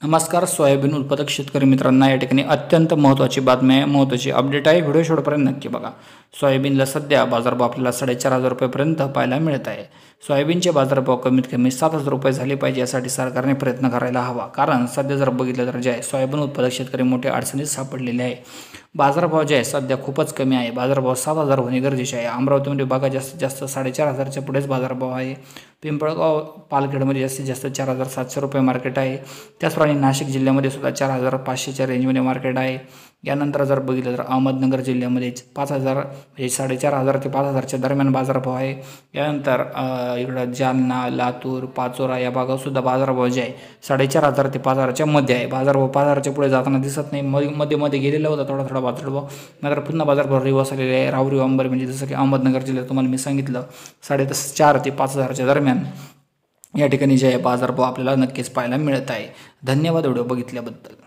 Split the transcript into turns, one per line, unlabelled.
नमस्कार सोयाबीन उत्पादक शेतकरी मित्रांना, या ठिकाणी अत्यंत महत्त्वाची बातमी आहे, महत्त्वाची अपडेट आहे। व्हिडिओ शेवटपर्यंत नक्की बघा। सोयाबीनला सध्या बाजारभाव आपल्याला 4,500 रुपयांपर्यंत पाहायला मिळत आहे। सोयाबीनचे बाजारभाव कमीत कमी 7,000 रुपये झाले पाहिजे यासाठी सरकारने प्रयत्न करायला हवा, कारण सध्या जर बघितलं तर जे आहे सोयाबीन उत्पादक शेतकरी मोठ्या अडचणीत सापडलेले आहे। बाजारभाव जे आहे सध्या खूपच कमी आहे, बाजारभाव 7,000 होणे गरजेचे आहे। अमरावतीमध्ये बघा जास्तीत जास्त 4,500च्या पुढेच बाजारभाव आहे। पिंपळगाव पालखेडमध्ये जास्तीत जास्त 4,700 रुपये मार्केट आहे। त्याचप्रमाणे नाशिक जिल्ह्यामध्ये सुद्धा 4,500च्या रेंजमध्ये मार्केट आहे। यानंतर जर बघितलं तर अहमदनगर जिल्ह्यामध्ये 5,000 म्हणजे 4,500 ते 5,000च्या दरम्यान बाजारभाव आहे। यानंतर इकडं जालना, लातूर, पाचोरा या भागात सुद्धा बाजारभाव जे आहे 4,500 ते 5,000च्या मध्ये आहे। बाजारभाव 5,000च्या पुढे जाताना दिसत नाही, मध्ये गेलेला होता थोडा बाजारभाव, नंतर पुन्हा बाजारभाव रिवर्स आलेले आहे। राहुरी अंबरी म्हणजे जसं की अहमदनगर जिल्ह्यात तुम्हाला मी सांगितलं 4,500 ते 5,000च्या दरम्यान या ठिकाणी जे आहे बाजारभाव आपल्याला नक्कीच पाहायला मिळत आहे। धन्यवाद व्हिडिओ बघितल्याबद्दल।